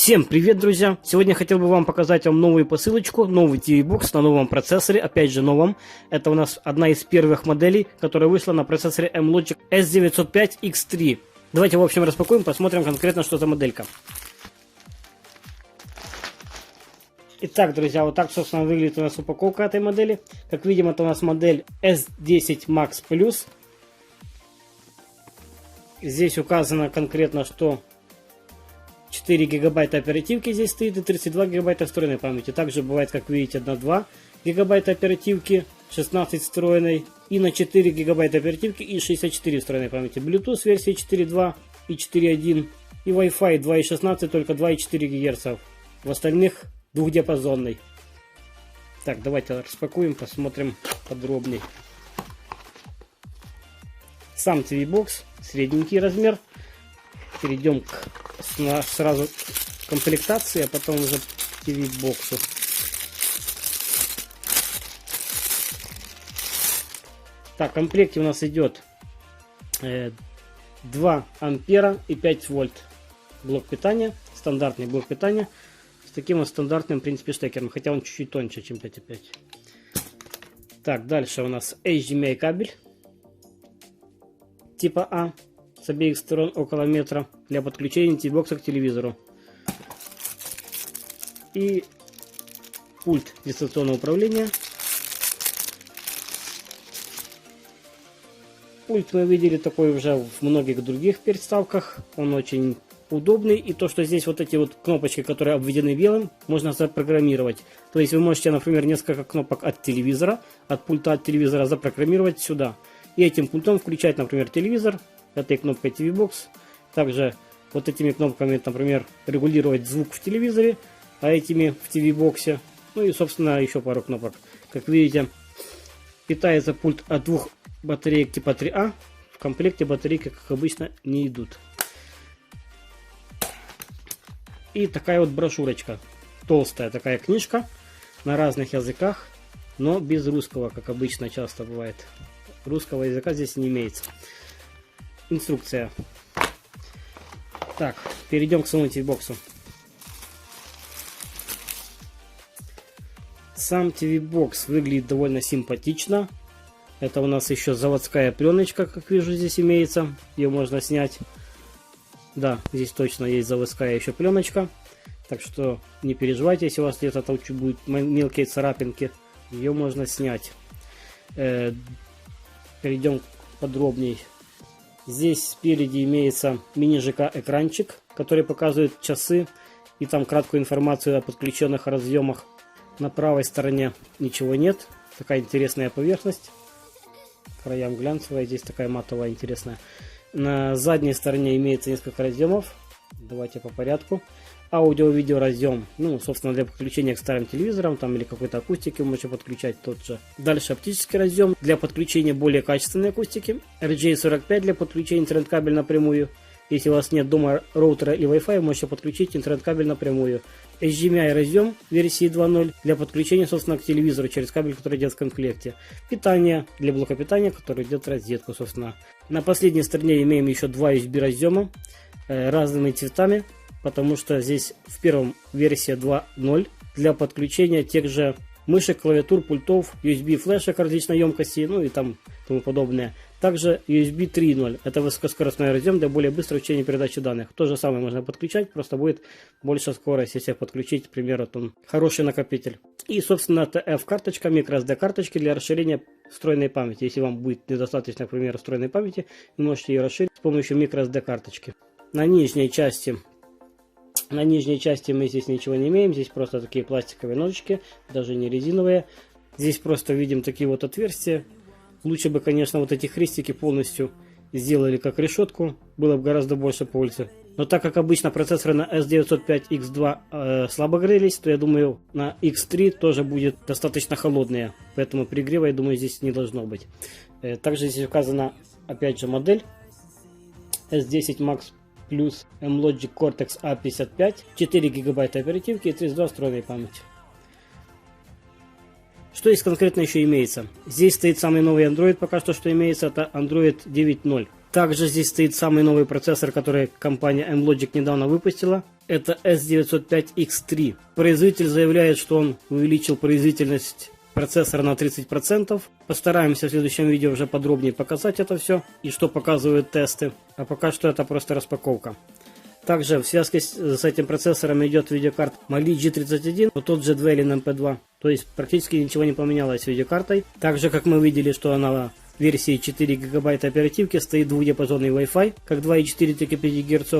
Всем привет, друзья! Сегодня хотел бы вам показать новую посылочку, новый TV-бокс на новом процессоре, опять же новом. Это у нас одна из первых моделей, которая вышла на процессоре M-Logic S905X3. Давайте, в общем, распакуем, посмотрим конкретно, что за моделька. Итак, друзья, вот так, собственно, выглядит у нас упаковка этой модели. Как видим, это у нас модель S10 Max Plus. Здесь указано конкретно, что 4 гигабайта оперативки здесь стоит и 32 гигабайта встроенной памяти. Также бывает, как видите, на 2 гигабайта оперативки, 16 встроенной, и на 4 гигабайта оперативки и 64 встроенной памяти. Bluetooth версии 4.2 и 4.1 и Wi-Fi 2.16, только 2.4 ГГц. В остальных двухдиапазонный. Так, давайте распакуем, посмотрим подробнее. Сам TV-бокс, средненький размер. Перейдем сразу к комплектации, а потом уже к TV-боксу. Так, в комплекте у нас идет 2 ампера и 5 вольт блок питания, стандартный блок питания с таким вот стандартным, в принципе, штекером, хотя он чуть-чуть тоньше, чем 5.5. Так, дальше у нас HDMI кабель типа А. С обеих сторон около метра для подключения TV-бокса к телевизору. И пульт дистанционного управления. Пульт мы видели такой уже в многих других приставках. Он очень удобный. И то, что здесь вот эти вот кнопочки, которые обведены белым, можно запрограммировать. То есть вы можете, например, несколько кнопок от телевизора, от пульта от телевизора запрограммировать сюда. И этим пультом включать, например, телевизор. Этой кнопкой TV-бокс. Также вот этими кнопками, например, регулировать звук в телевизоре, а этими в TV-боксе. Ну и, собственно, еще пару кнопок. Как видите, питается пульт от двух батареек типа 3А. В комплекте батарейки, как обычно, не идут. И такая вот брошюрочка. Толстая такая книжка на разных языках, но без русского, как обычно часто бывает. Русского языка здесь не имеется. Инструкция. Так, перейдем к самому TV-боксу. Сам TV-бокс выглядит довольно симпатично. Это у нас еще заводская пленочка, как вижу, здесь имеется. Ее можно снять. Да, здесь точно есть заводская еще пленочка. Так что не переживайте, если у вас где-то там будут мелкие царапинки. Ее можно снять. Перейдем подробнее. Здесь спереди имеется мини-ЖК экранчик, который показывает часы и там краткую информацию о подключенных разъемах. На правой стороне ничего нет. Такая интересная поверхность. К краям глянцевая, здесь такая матовая интересная. На задней стороне имеется несколько разъемов. Давайте по порядку. Аудио-видео разъем, ну, собственно, для подключения к старым телевизорам, там, или какой-то акустики вы можете подключать тот же. Дальше оптический разъем для подключения более качественной акустики. RJ45 для подключения интернет-кабель напрямую. Если у вас нет дома роутера или Wi-Fi, вы можете подключить интернет-кабель напрямую. HDMI разъем версии 2.0 для подключения, собственно, к телевизору через кабель, который идет в комплекте. Питание для блока питания, который идет в розетку, собственно. На последней стороне имеем еще 2 USB разъема разными цветами. Потому что здесь в первом версия 2.0 для подключения тех же мышек, клавиатур, пультов, USB флешек различной емкости, ну и там тому подобное. Также USB 3.0. Это высокоскоростной разъем для более быстрого чтения и передачи данных. То же самое можно подключать, просто будет больше скорость, если подключить, к примеру, там, хороший накопитель. И, собственно, TF-карточка, microSD карточки для расширения встроенной памяти. Если вам будет недостаточно, к примеру, встроенной памяти, вы можете ее расширить с помощью microSD карточки. На нижней части мы здесь ничего не имеем, здесь просто такие пластиковые ножички, даже не резиновые. Здесь просто видим такие вот отверстия. Лучше бы, конечно, вот эти хрестики полностью сделали как решетку, было бы гораздо больше пользы. Но так как обычно процессоры на S905X2 слабо грелись, то я думаю, на X3 тоже будет достаточно холодные. Поэтому перегрева, я думаю, здесь не должно быть. Также здесь указана, опять же, модель S10 Max Plus M-Logic Cortex A55, 4 гигабайта оперативки и 32 встроенной памяти. Что здесь конкретно еще имеется? Здесь стоит самый новый Android, пока что имеется, это Android 9.0. Также здесь стоит самый новый процессор, который компания M-Logic недавно выпустила. это S905X3. Производитель заявляет, что он увеличил производительность процессора на 30%. Постараемся в следующем видео уже подробнее показать это все и что показывают тесты. А пока что это просто распаковка. Также в связке с этим процессором идет видеокарта Mali G31, но тот же Dwellin MP2. То есть практически ничего не поменялось с видеокартой. Также, как мы видели, что она в версии 4 ГБ оперативки, стоит двухдиапазонный Wi-Fi, как 2.4, так и 5 Гц,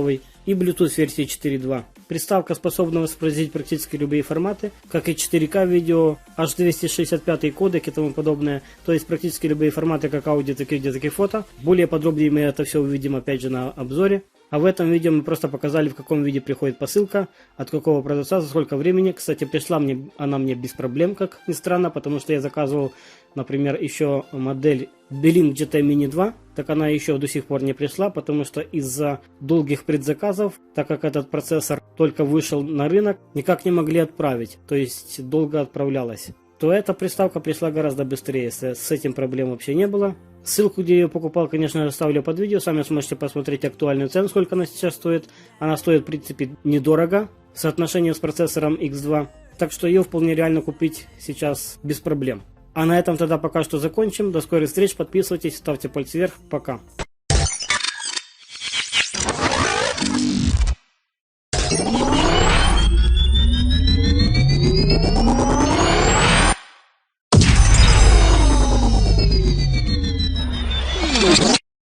и Bluetooth версии 4.2. Приставка способна воспроизводить практически любые форматы, как и 4К видео, H265 кодек и тому подобное. То есть практически любые форматы, как аудио, так и видео, так и фото. Более подробнее мы это все увидим опять же на обзоре. А в этом видео мы просто показали, в каком виде приходит посылка, от какого продавца, за сколько времени. Кстати, пришла она мне без проблем, как ни странно, потому что я заказывал, например, еще модель Belink GT Mini 2. Так она еще до сих пор не пришла, потому что из-за долгих предзаказов, так как этот процессор только вышел на рынок, никак не могли отправить, то есть долго отправлялась. То эта приставка пришла гораздо быстрее, с этим проблем вообще не было. Ссылку, где я ее покупал, конечно, оставлю под видео, сами сможете посмотреть актуальную цену, сколько она сейчас стоит. Она стоит, в принципе, недорого в соотношении с процессором X2, так что ее вполне реально купить сейчас без проблем. А на этом тогда пока что закончим. До скорых встреч, подписывайтесь, ставьте пальцы вверх, пока.